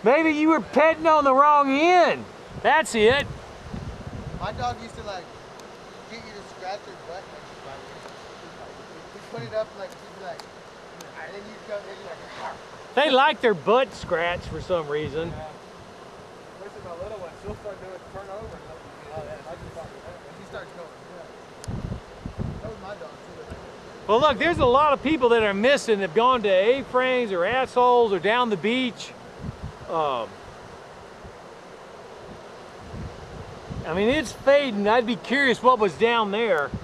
Maybe you were petting on the wrong end. That's it. My dog used to like get you to scratch your butt next to you. We put it up like she'd be like, and then you'd come in like. They like their butt scratched for some reason. Yeah. Especially my little one, she'll start doing turn over and let me get it. I just fucking And he starts going. Yeah. That was my dog too. Well, look, there's a lot of people that are missing. They've gone to A-frames or assholes or down the beach. I mean, it's fading. I'd be curious what was down there. Yeah,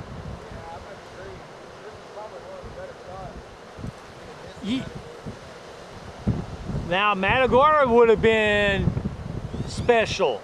I'm gonna agree. This is probably one of the better spots. Now, Matagorda would have been special.